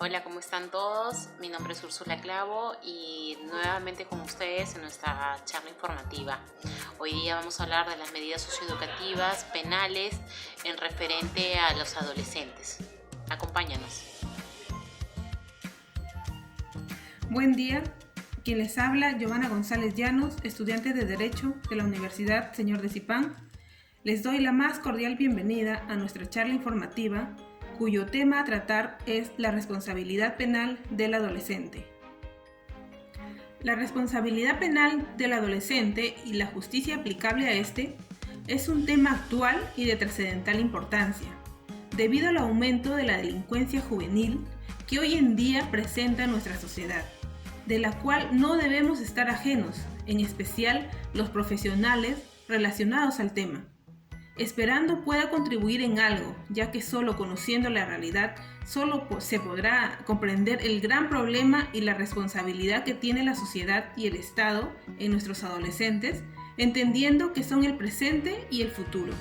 Hola, ¿cómo están todos? Mi nombre es Úrsula Clavo y nuevamente con ustedes en nuestra charla informativa. Hoy día vamos a hablar de las medidas socioeducativas penales en referente a los adolescentes. Acompáñanos. Buen día, quien les habla, Giovanna González Llanos, estudiante de Derecho de la Universidad Señor de Zipán. Les doy la más cordial bienvenida a nuestra charla informativa, cuyo tema a tratar es la responsabilidad penal del adolescente. La responsabilidad penal del adolescente y la justicia aplicable a este es un tema actual y de trascendental importancia, debido al aumento de la delincuencia juvenil que hoy en día presenta nuestra sociedad, de la cual no debemos estar ajenos, en especial los profesionales relacionados al tema, esperando pueda contribuir en algo, ya que solo conociendo la realidad solo se podrá comprender el gran problema y la responsabilidad que tiene la sociedad y el Estado en nuestros adolescentes, entendiendo que son el presente y el futuro.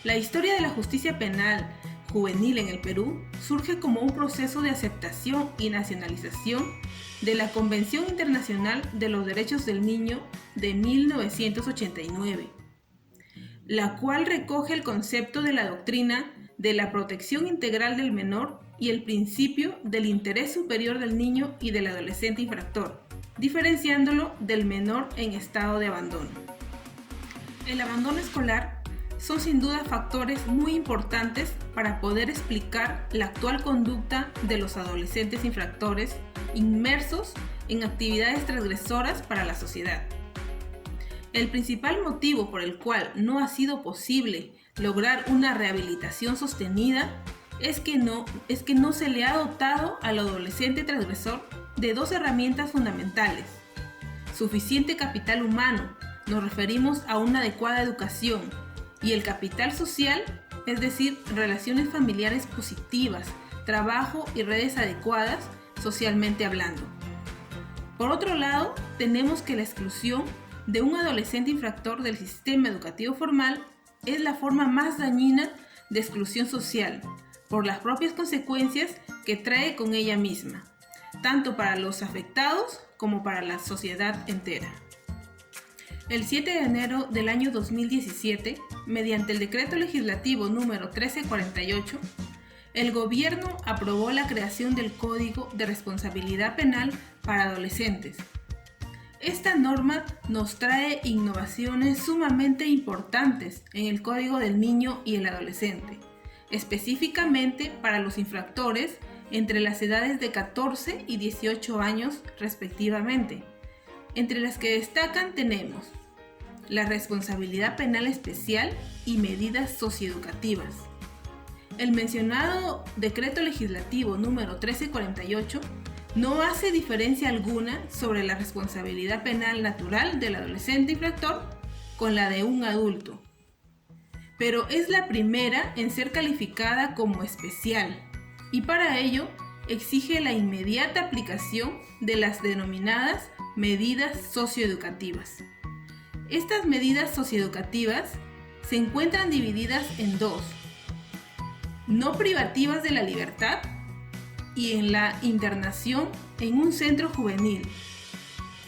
La historia de la justicia penal juvenil en el Perú surge como un proceso de aceptación y nacionalización de la Convención Internacional de los Derechos del Niño de 1989, la cual recoge el concepto de la doctrina de la protección integral del menor y el principio del interés superior del niño y del adolescente infractor, diferenciándolo del menor en estado de abandono. El abandono escolar son sin duda factores muy importantes para poder explicar la actual conducta de los adolescentes infractores inmersos en actividades transgresoras para la sociedad. El principal motivo por el cual no ha sido posible lograr una rehabilitación sostenida es que no se le ha dotado al adolescente transgresor de dos herramientas fundamentales: suficiente capital humano, nos referimos a una adecuada educación, y el capital social, es decir, relaciones familiares positivas, trabajo y redes adecuadas socialmente hablando. Por otro lado, tenemos que la exclusión de un adolescente infractor del sistema educativo formal es la forma más dañina de exclusión social, por las propias consecuencias que trae con ella misma, tanto para los afectados como para la sociedad entera. El 7 de enero del año 2017, mediante el Decreto Legislativo número 1348, el gobierno aprobó la creación del Código de Responsabilidad Penal para Adolescentes. Esta norma nos trae innovaciones sumamente importantes en el Código del Niño y el Adolescente, específicamente para los infractores entre las edades de 14 y 18 años respectivamente. Entre las que destacan tenemos la responsabilidad penal especial y medidas socioeducativas. El mencionado Decreto Legislativo número 1348 no hace diferencia alguna sobre la responsabilidad penal natural del adolescente infractor con la de un adulto, pero es la primera en ser calificada como especial, y para ello exige la inmediata aplicación de las denominadas medidas socioeducativas. Estas medidas socioeducativas se encuentran divididas en dos: no privativas de la libertad y en la internación en un centro juvenil.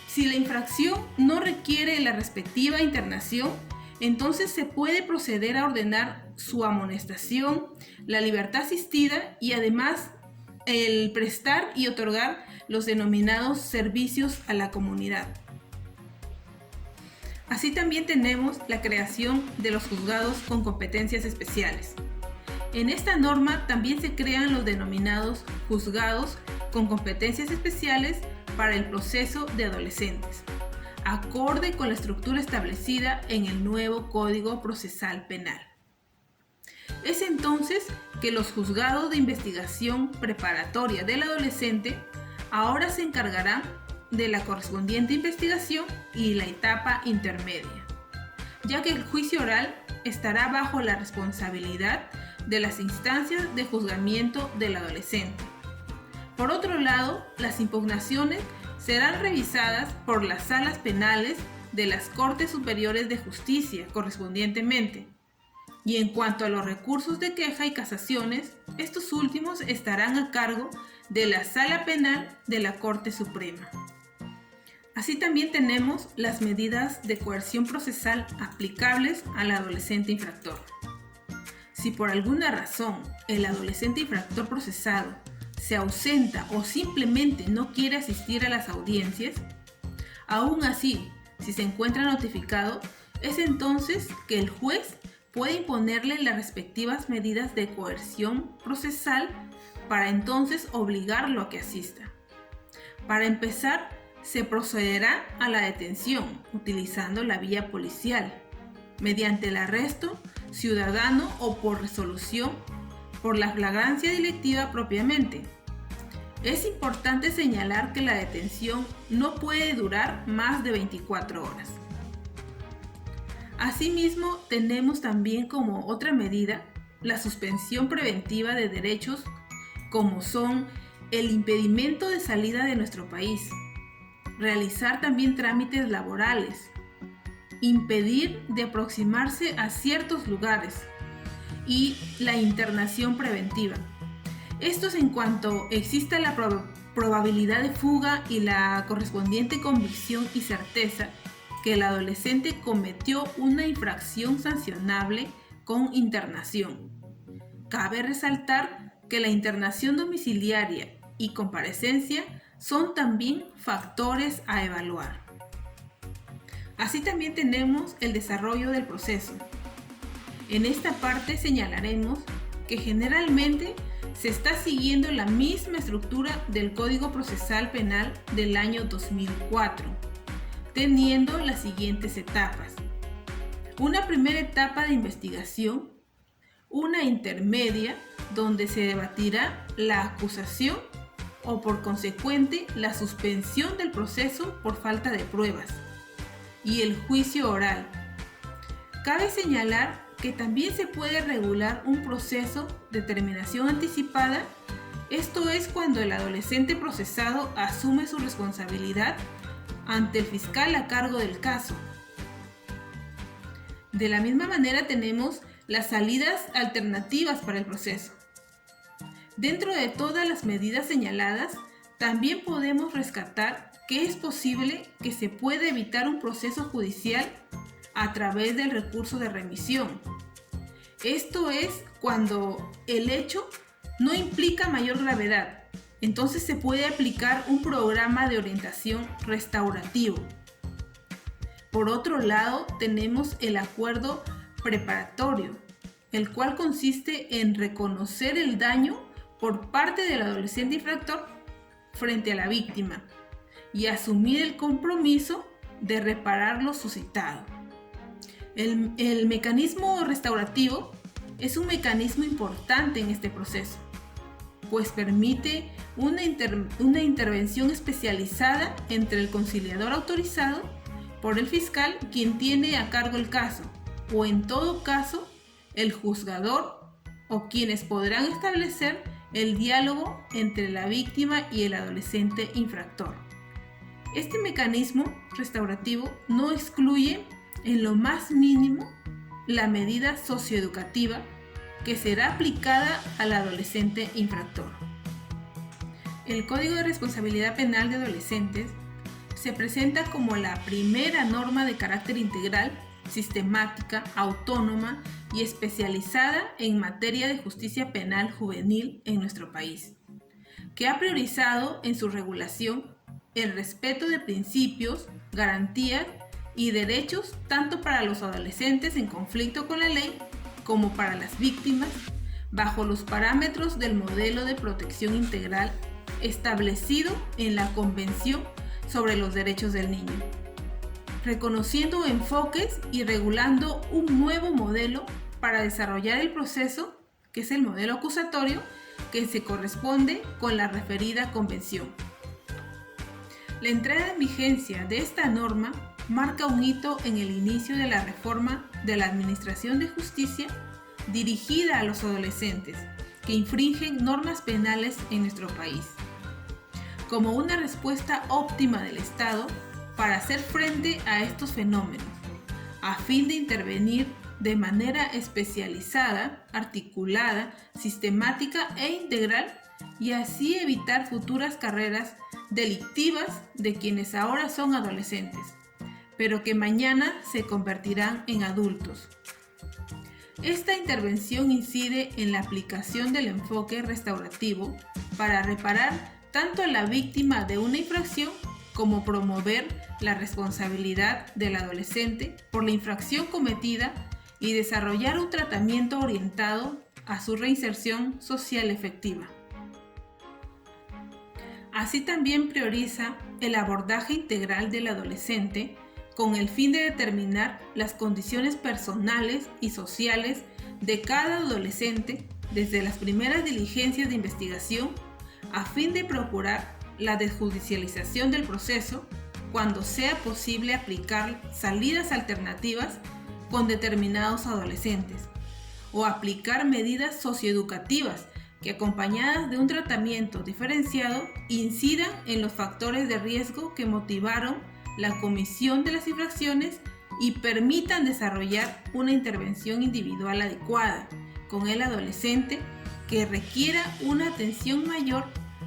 Si la infracción no requiere la respectiva internación, entonces se puede proceder a ordenar su amonestación, la libertad asistida y además el prestar y otorgar los denominados servicios a la comunidad. Así también tenemos la creación de los juzgados con competencias especiales. En esta norma también se crean los denominados juzgados con competencias especiales para el proceso de adolescentes, acorde con la estructura establecida en el nuevo Código Procesal Penal. Es entonces que los juzgados de investigación preparatoria del adolescente ahora se encargarán de la correspondiente investigación y la etapa intermedia, ya que el juicio oral estará bajo la responsabilidad de las instancias de juzgamiento del adolescente. Por otro lado, las impugnaciones serán revisadas por las salas penales de las Cortes Superiores de Justicia correspondientemente, Y en cuanto a los recursos de queja y casaciones, estos últimos estarán a cargo de la Sala Penal de la Corte Suprema. Así también tenemos las medidas de coerción procesal aplicables al adolescente infractor. Si por alguna razón el adolescente infractor procesado se ausenta o simplemente no quiere asistir a las audiencias, aún así, si se encuentra notificado, es entonces que el juez puede imponerle las respectivas medidas de coerción procesal para entonces obligarlo a que asista. Para empezar, se procederá a la detención utilizando la vía policial, mediante el arresto ciudadano o por resolución por la flagrancia delictiva propiamente. Es importante señalar que la detención no puede durar más de 24 horas. Asimismo, tenemos también como otra medida la suspensión preventiva de derechos, como son el impedimento de salida de nuestro país, realizar también trámites laborales, impedir de aproximarse a ciertos lugares y la internación preventiva. Esto es en cuanto exista la probabilidad de fuga y la correspondiente convicción y certeza que el adolescente cometió una infracción sancionable con internación. Cabe resaltar que la internación domiciliaria y comparecencia son también factores a evaluar. Así también tenemos el desarrollo del proceso. En esta parte señalaremos que generalmente se está siguiendo la misma estructura del Código Procesal Penal del año 2004, teniendo las siguientes etapas. Una primera etapa de investigación, una intermedia donde se debatirá la acusación o por consecuente la suspensión del proceso por falta de pruebas, y el juicio oral. Cabe señalar que también se puede regular un proceso de terminación anticipada, esto es cuando el adolescente procesado asume su responsabilidad ante el fiscal a cargo del caso. De la misma manera tenemos las salidas alternativas para el proceso. Dentro de todas las medidas señaladas, también podemos rescatar que es posible que se pueda evitar un proceso judicial a través del recurso de remisión. Esto es cuando el hecho no implica mayor gravedad, entonces se puede aplicar un programa de orientación restaurativo. Por otro lado, tenemos el acuerdo preparatorio, el cual consiste en reconocer el daño por parte del adolescente infractor frente a la víctima y asumir el compromiso de reparar lo suscitado. El mecanismo restaurativo es un mecanismo importante en este proceso, pues permite una intervención especializada entre el conciliador autorizado por el fiscal, quien tiene a cargo el caso, o en todo caso, el juzgador o quienes podrán establecer el diálogo entre la víctima y el adolescente infractor. Este mecanismo restaurativo no excluye en lo más mínimo la medida socioeducativa que será aplicada al adolescente infractor. El Código de Responsabilidad Penal de Adolescentes se presenta como la primera norma de carácter integral, sistemática, autónoma y especializada en materia de justicia penal juvenil en nuestro país, que ha priorizado en su regulación el respeto de principios, garantías y derechos tanto para los adolescentes en conflicto con la ley como para las víctimas, bajo los parámetros del modelo de protección integral establecido en la Convención sobre los Derechos del Niño, reconociendo enfoques y regulando un nuevo modelo para desarrollar el proceso, que es el modelo acusatorio, que se corresponde con la referida convención. La entrada en vigencia de esta norma marca un hito en el inicio de la reforma de la Administración de Justicia dirigida a los adolescentes que infringen normas penales en nuestro país, como una respuesta óptima del Estado para hacer frente a estos fenómenos, a fin de intervenir de manera especializada, articulada, sistemática e integral y así evitar futuras carreras delictivas de quienes ahora son adolescentes, pero que mañana se convertirán en adultos. Esta intervención incide en la aplicación del enfoque restaurativo para reparar tanto a la víctima de una infracción como promover la responsabilidad del adolescente por la infracción cometida y desarrollar un tratamiento orientado a su reinserción social efectiva. Así también prioriza el abordaje integral del adolescente con el fin de determinar las condiciones personales y sociales de cada adolescente desde las primeras diligencias de investigación a fin de procurar la desjudicialización del proceso cuando sea posible aplicar salidas alternativas con determinados adolescentes o aplicar medidas socioeducativas que acompañadas de un tratamiento diferenciado incidan en los factores de riesgo que motivaron la comisión de las infracciones y permitan desarrollar una intervención individual adecuada con el adolescente que requiera una atención mayor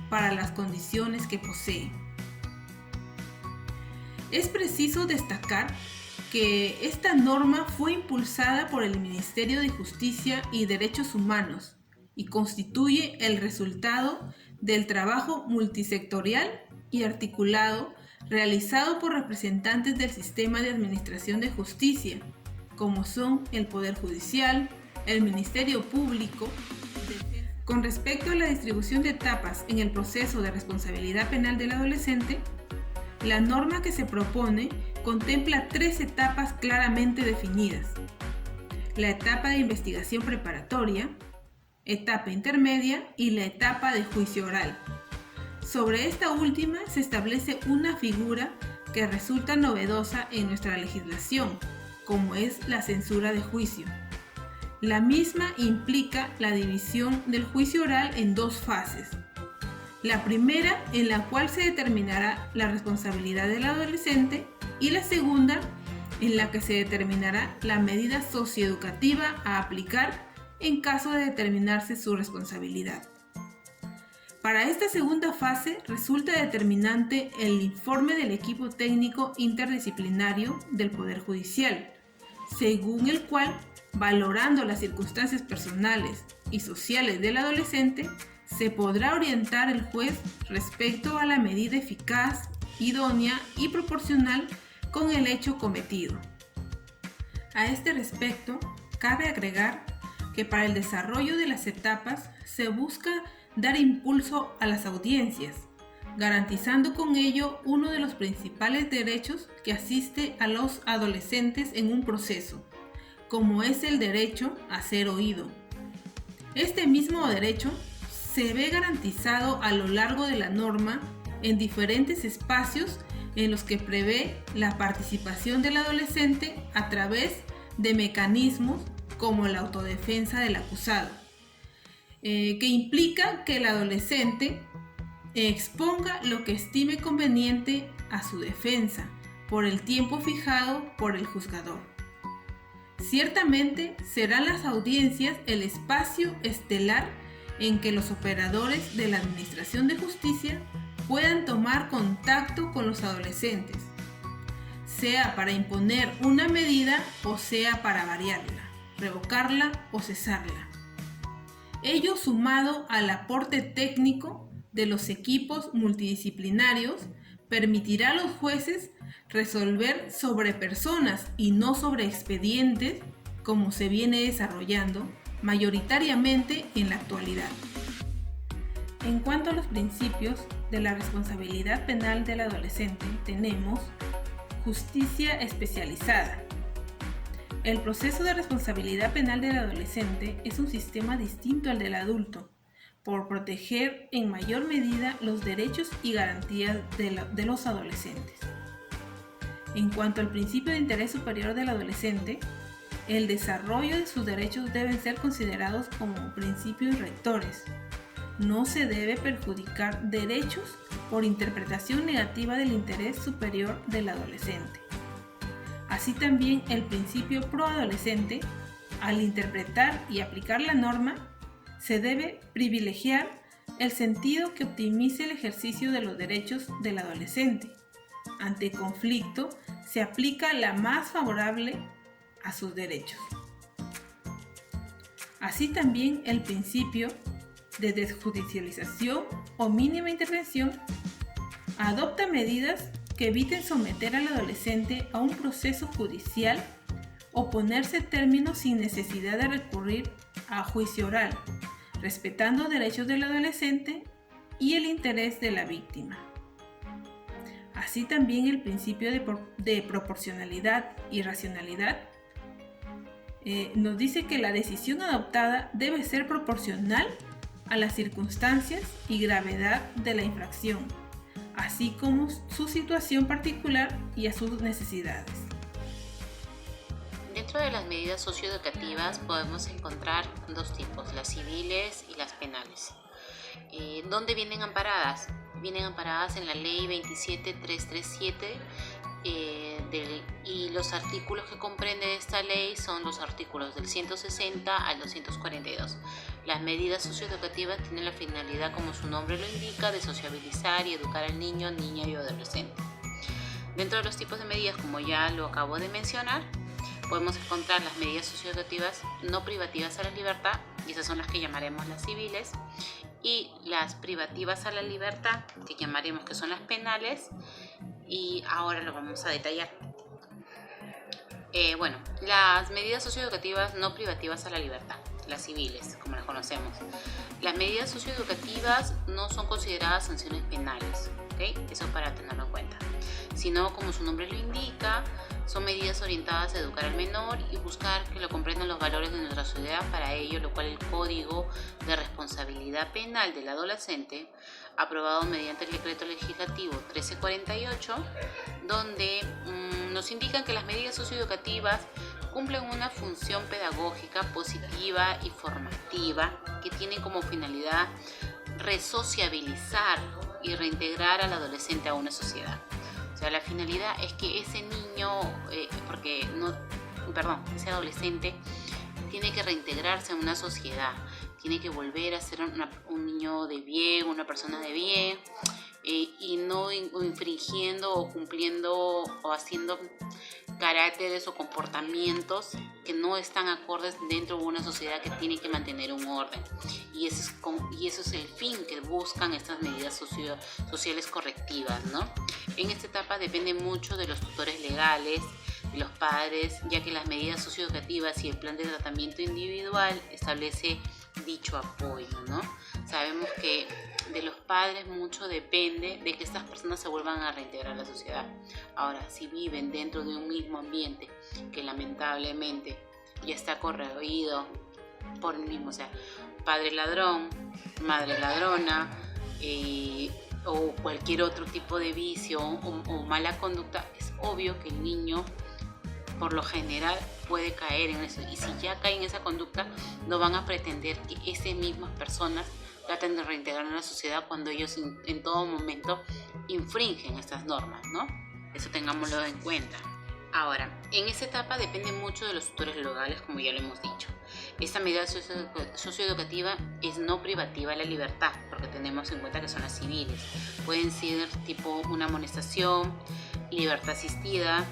para las condiciones que posee. Es preciso destacar que esta norma fue impulsada por el Ministerio de Justicia y Derechos Humanos y constituye el resultado del trabajo multisectorial y articulado realizado por representantes del sistema de administración de justicia, como son el Poder Judicial, el Ministerio Público. Con respecto a la distribución de etapas en el proceso de responsabilidad penal del adolescente, la norma que se propone contempla 3 etapas claramente definidas: la etapa de investigación preparatoria, etapa intermedia y la etapa de juicio oral. Sobre esta última se establece una figura que resulta novedosa en nuestra legislación, como es la censura de juicio. La misma implica la división del juicio oral en 2 fases. La primera, en la cual se determinará la responsabilidad del adolescente, y la segunda, en la que se determinará la medida socioeducativa a aplicar en caso de determinarse su responsabilidad. Para esta segunda fase resulta determinante el informe del equipo técnico interdisciplinario del Poder Judicial, según el cual, valorando las circunstancias personales y sociales del adolescente, se podrá orientar el juez respecto a la medida eficaz, idónea y proporcional con el hecho cometido. A este respecto, cabe agregar que para el desarrollo de las etapas se busca dar impulso a las audiencias, garantizando con ello uno de los principales derechos que asiste a los adolescentes en un proceso, como es el derecho a ser oído. Este mismo derecho se ve garantizado a lo largo de la norma en diferentes espacios en los que prevé la participación del adolescente a través de mecanismos como la autodefensa del acusado, que implica que el adolescente exponga lo que estime conveniente a su defensa por el tiempo fijado por el juzgador. Ciertamente serán las audiencias el espacio estelar en que los operadores de la Administración de Justicia puedan tomar contacto con los adolescentes, sea para imponer una medida o sea para variarla, revocarla o cesarla. Ello sumado al aporte técnico de los equipos multidisciplinarios permitirá a los jueces resolver sobre personas y no sobre expedientes, como se viene desarrollando mayoritariamente en la actualidad. En cuanto a los principios de la responsabilidad penal del adolescente, tenemos justicia especializada. El proceso de responsabilidad penal del adolescente es un sistema distinto al del adulto, por proteger en mayor medida los derechos y garantías de los adolescentes. En cuanto al principio de interés superior del adolescente, el desarrollo de sus derechos deben ser considerados como principios rectores. No se debe perjudicar derechos por interpretación negativa del interés superior del adolescente. Así también el principio proadolescente, al interpretar y aplicar la norma, se debe privilegiar el sentido que optimice el ejercicio de los derechos del adolescente. Ante conflicto, se aplica la más favorable a sus derechos. Así también el principio de desjudicialización o mínima intervención adopta medidas que eviten someter al adolescente a un proceso judicial o ponerse términos sin necesidad de recurrir a juicio oral, respetando derechos del adolescente y el interés de la víctima. Así también el principio de proporcionalidad y racionalidad nos dice que la decisión adoptada debe ser proporcional a las circunstancias y gravedad de la infracción, así como su situación particular y a sus necesidades. Dentro de las medidas socioeducativas podemos encontrar dos tipos, las civiles y las penales. ¿Dónde vienen amparadas? Vienen amparadas en la ley 27337 y los artículos que comprende esta ley son los artículos del 160 al 242. Las medidas socioeducativas tienen la finalidad, como su nombre lo indica, de sociabilizar y educar al niño, niña y adolescente. Dentro de los tipos de medidas, como ya lo acabo de mencionar, podemos encontrar las medidas socioeducativas no privativas a la libertad, y esas son las que llamaremos las civiles, y las privativas a la libertad, que llamaremos que son las penales, y ahora lo vamos a detallar. Las medidas socioeducativas no privativas a la libertad, las civiles, como las conocemos. Las medidas socioeducativas no son consideradas sanciones penales, ¿ok? Eso para tenerlo en cuenta. Sino, como su nombre lo indica, son medidas orientadas a educar al menor y buscar que lo comprendan los valores de nuestra sociedad. Para ello, lo cual el Código de Responsabilidad Penal del Adolescente, aprobado mediante el Decreto Legislativo 1348, donde nos indican que las medidas socioeducativas cumplen una función pedagógica positiva y formativa que tienen como finalidad resociabilizar y reintegrar al adolescente a una sociedad. O sea, la finalidad es que ese niño, ese adolescente tiene que reintegrarse a una sociedad, tiene que volver a ser un niño de bien, una persona de bien, y no infringiendo o cumpliendo o haciendo caracteres o comportamientos que no están acordes dentro de una sociedad que tiene que mantener un orden. Y eso es el fin que buscan estas medidas sociales correctivas, ¿no? En esta etapa depende mucho de los tutores legales, de los padres, ya que las medidas socioeducativas y el plan de tratamiento individual establece dicho apoyo, ¿no? Sabemos que de los padres mucho depende de que estas personas se vuelvan a reintegrar a la sociedad. Ahora, si viven dentro de un mismo ambiente que lamentablemente ya está corroído por el mismo, o sea, padre ladrón, madre ladrona, o cualquier otro tipo de vicio o mala conducta, es obvio que el niño por lo general puede caer en eso, y si ya cae en esa conducta, no van a pretender que esas mismas personas traten de reintegrar en la sociedad cuando ellos en todo momento infringen estas normas, ¿no? Eso tengámoslo en cuenta. Ahora, en esta etapa depende mucho de los tutores legales, como ya lo hemos dicho. Esta medida socioeducativa es no privativa de la libertad, porque tenemos en cuenta que son las civiles. Pueden ser tipo una amonestación, libertad asistida,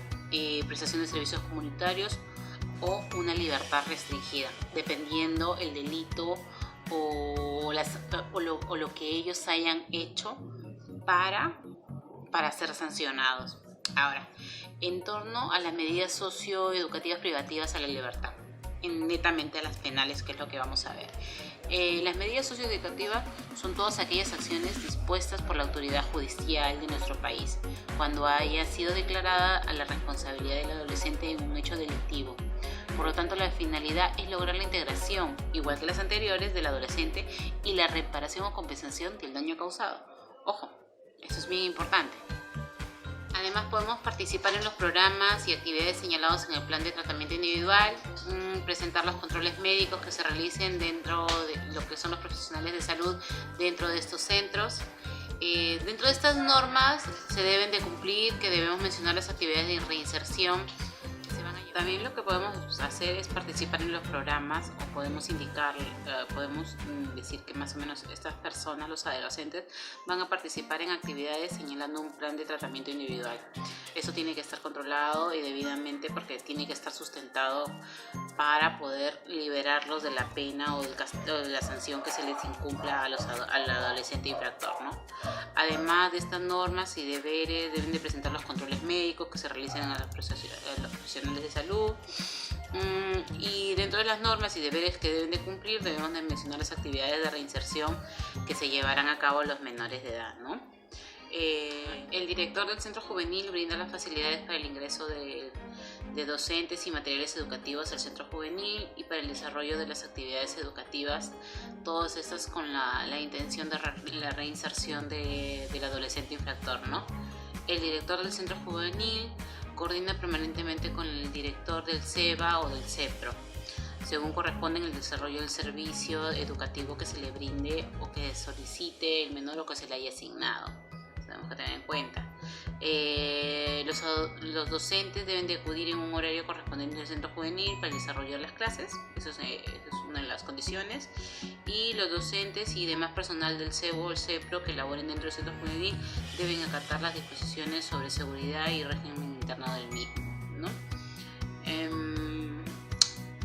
prestación de servicios comunitarios o una libertad restringida, dependiendo el delito o lo que ellos hayan hecho para ser sancionados. Ahora, en torno a las medidas socioeducativas privativas a la libertad, netamente a las penales, que es lo que vamos a ver. Las medidas socioeducativas son todas aquellas acciones dispuestas por la autoridad judicial de nuestro país cuando haya sido declarada a la responsabilidad del adolescente en un hecho delictivo. Por lo tanto, la finalidad es lograr la integración, igual que las anteriores, del adolescente y la reparación o compensación del daño causado. Ojo, eso es bien importante. Además, podemos participar en los programas y actividades señalados en el plan de tratamiento individual, presentar los controles médicos que se realicen dentro de lo que son los profesionales de salud dentro de estos centros. Dentro de estas normas se deben de cumplir, que debemos mencionar las actividades de reinserción También lo que podemos hacer es participar en los programas o podemos indicar, podemos decir que más o menos estas personas, los adolescentes, van a participar en actividades señalando un plan de tratamiento individual. Eso tiene que estar controlado y debidamente porque tiene que estar sustentado para poder liberarlos de la pena o de la sanción que se les incumpla al adolescente infractor, ¿no? Además de estas normas y deberes, deben de presentar los controles médicos que se realicen a los profesionales de salud. Y dentro de las normas y deberes que deben de cumplir, debemos de mencionar las actividades de reinserción que se llevarán a cabo a los menores de edad, ¿no? El director del centro juvenil brinda las facilidades para el ingreso de docentes y materiales educativos al centro juvenil y para el desarrollo de las actividades educativas, todas estas con la intención de la reinserción del adolescente infractor, ¿no? El director del centro juvenil coordina permanentemente con el director del CEBA o del CEPRO, según corresponde en el desarrollo del servicio educativo que se le brinde o que solicite el menor o que se le haya asignado. Tenemos que tener en cuenta. Los docentes deben de acudir en un horario correspondiente al centro juvenil para el desarrollo de las clases, eso es una de las condiciones, y los docentes y demás personal del CEBO o el CEPRO que laboren dentro del centro juvenil deben acatar las disposiciones sobre seguridad y régimen interno del mismo, ¿no?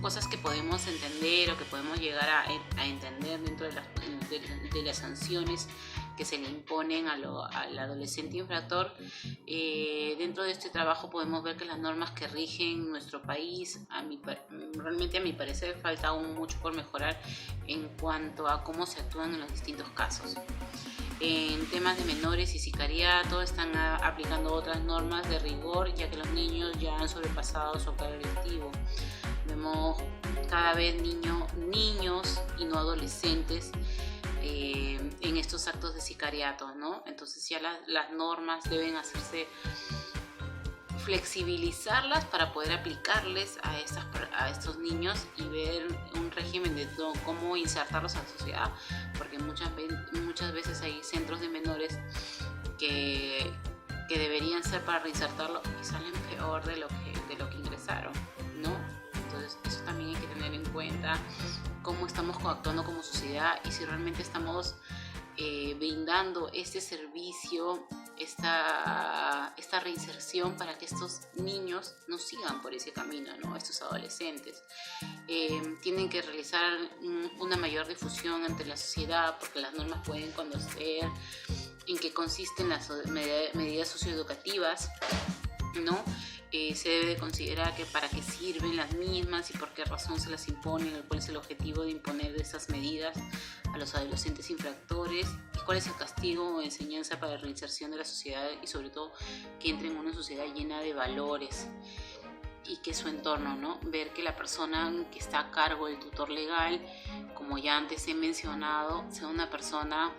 Cosas que podemos entender o que podemos llegar a entender dentro de las sanciones que se le imponen al adolescente infractor. Dentro de este trabajo podemos ver que las normas que rigen nuestro país, realmente a mi parecer falta aún mucho por mejorar en cuanto a cómo se actúan en los distintos casos. En temas de menores y sicariato están aplicando otras normas de rigor, ya que los niños ya han sobrepasado su hogar electivo. Vemos cada vez niños y no adolescentes en estos actos de sicariato, ¿no? Entonces ya las normas deben hacerse, flexibilizarlas para poder aplicarles a estos niños y ver un régimen de cómo insertarlos a la sociedad, porque muchas veces hay centros de menores que deberían ser para reinsertarlo y salen peor de lo que ingresaron, ¿no? Entonces eso también hay que tener en cuenta, cómo estamos actuando como sociedad y si realmente estamos brindando este servicio, esta reinserción para que estos niños no sigan por ese camino, ¿no? Estos adolescentes tienen que realizar una mayor difusión ante la sociedad, porque las normas pueden conocer en qué consisten las medidas socioeducativas, ¿no? Se debe de considerar que para qué sirven las mismas y por qué razón se las imponen, cuál es el objetivo de imponer estas medidas a los adolescentes infractores y cuál es el castigo o enseñanza para la reinserción de la sociedad y sobre todo que entren en una sociedad llena de valores y que su entorno, ¿no? Ver que la persona que está a cargo del tutor legal, como ya antes he mencionado, sea una persona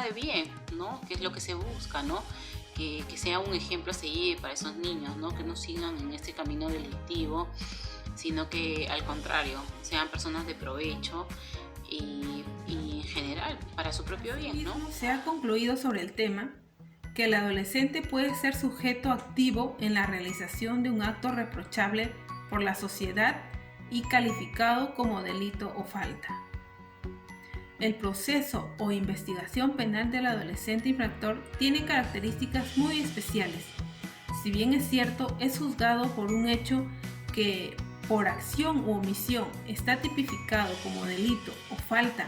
de bien, ¿no? Que es lo que se busca, ¿no? Que sea un ejemplo a seguir para esos niños, ¿no? Que no sigan en este camino delictivo, sino que al contrario, sean personas de provecho y en general para su propio bien, ¿no? Se ha concluido sobre el tema que el adolescente puede ser sujeto activo en la realización de un acto reprochable por la sociedad y calificado como delito o falta. El proceso o investigación penal del adolescente infractor tiene características muy especiales. Si bien es cierto, es juzgado por un hecho que por acción u omisión está tipificado como delito o falta,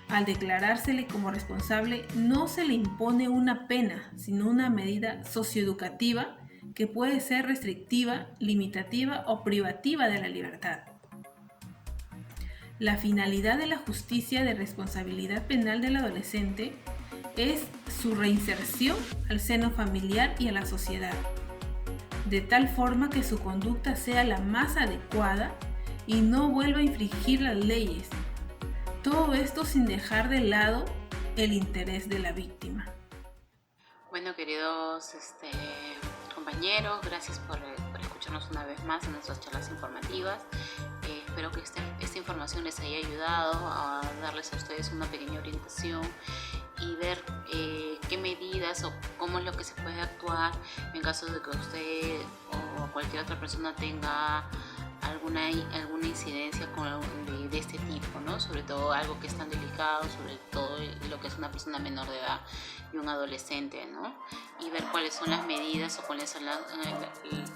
al declarársele como responsable no se le impone una pena, sino una medida socioeducativa que puede ser restrictiva, limitativa o privativa de la libertad. La finalidad de la justicia de responsabilidad penal del adolescente es su reinserción al seno familiar y a la sociedad, de tal forma que su conducta sea la más adecuada y no vuelva a infringir las leyes. Todo esto sin dejar de lado el interés de la víctima. Bueno, queridos compañeros, gracias por escucharnos una vez más en nuestras charlas informativas. Espero que esta información les haya ayudado a darles a ustedes una pequeña orientación y ver qué medidas o cómo es lo que se puede actuar en caso de que usted o cualquier otra persona tenga alguna incidencia de este tipo, ¿no? Sobre todo algo que es tan delicado, sobre todo lo que es una persona menor de edad y un adolescente, ¿no? Y ver cuáles son las medidas o cuáles son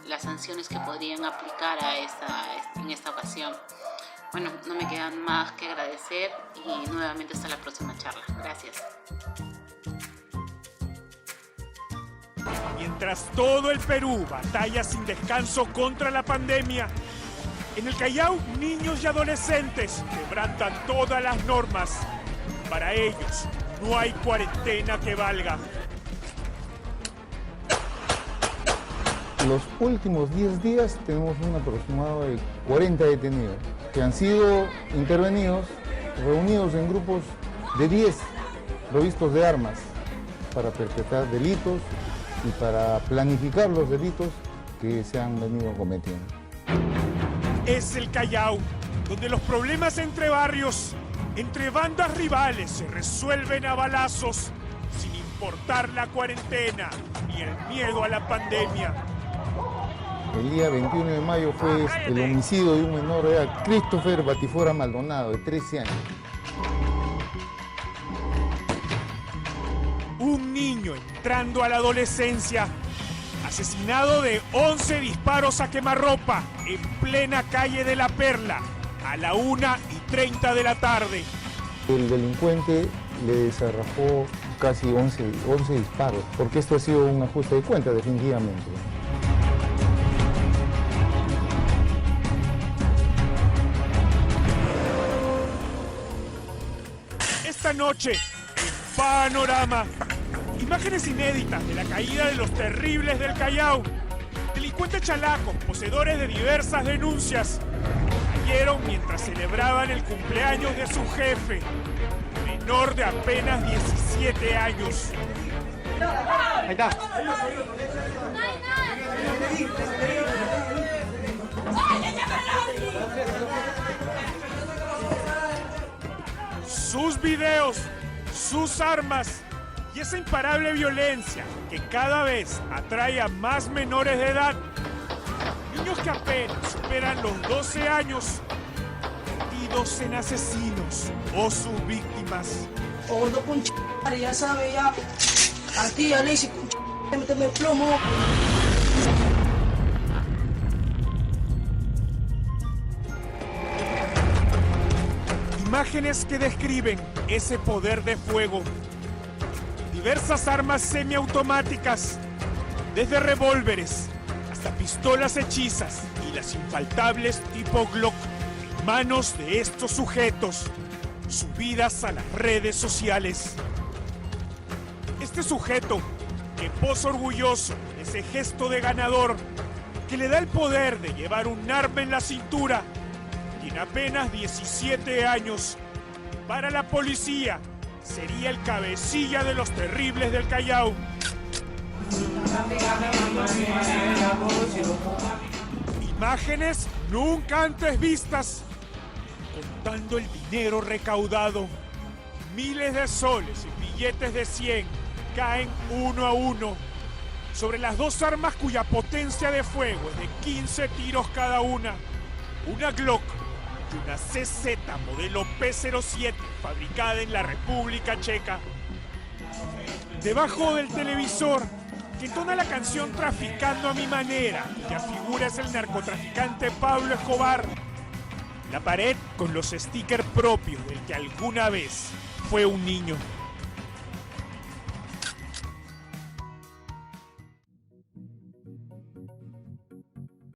las sanciones que podrían aplicar en esta ocasión. Bueno, no me queda más que agradecer y nuevamente hasta la próxima charla. Gracias. Mientras todo el Perú batalla sin descanso contra la pandemia, en el Callao, niños y adolescentes quebrantan todas las normas. Para ellos, no hay cuarentena que valga. Los últimos 10 días tenemos un aproximado de 40 detenidos que han sido intervenidos, reunidos en grupos de 10 provistos de armas para perpetrar delitos y para planificar los delitos que se han venido cometiendo. Es el Callao, donde los problemas entre barrios, entre bandas rivales, se resuelven a balazos, sin importar la cuarentena ni el miedo a la pandemia. El día 21 de mayo fue el homicidio de un menor de edad, Christopher Batifora Maldonado, de 13 años. Un niño entrando a la adolescencia, asesinado de 11 disparos a quemarropa en plena calle de La Perla, a la 1:30 de la tarde. El delincuente le desarrojó casi 11 disparos, porque esto ha sido un ajuste de cuentas, definitivamente. Esta noche, en Panorama, imágenes inéditas de la caída de los terribles del Callao. Delincuentes chalacos, poseedores de diversas denuncias, cayeron mientras celebraban el cumpleaños de su jefe, menor de apenas 17 años. Ahí está. Sus videos, sus armas y esa imparable violencia que cada vez atrae a más menores de edad. Niños que apenas superan los 12 años, convertidos en asesinos o sus víctimas. Gordo con ya sabe, ya. A ti, ya le hice con méteme el plomo. Imágenes que describen ese poder de fuego. Diversas armas semiautomáticas, desde revólveres hasta pistolas hechizas y las infaltables tipo Glock, en manos de estos sujetos, subidas a las redes sociales. Este sujeto que posa orgulloso en ese gesto de ganador que le da el poder de llevar un arma en la cintura, tiene apenas 17 años. Para la policía, sería el cabecilla de los terribles del Callao. Imágenes nunca antes vistas, contando el dinero recaudado. Miles de soles y billetes de 100 caen uno a uno sobre las dos armas cuya potencia de fuego es de 15 tiros cada una. Una Glock y una CZ modelo P07 fabricada en la República Checa. Debajo del televisor que entona la canción Traficando a mi manera, cuya figura es el narcotraficante Pablo Escobar. La pared con los stickers propios del que alguna vez fue un niño.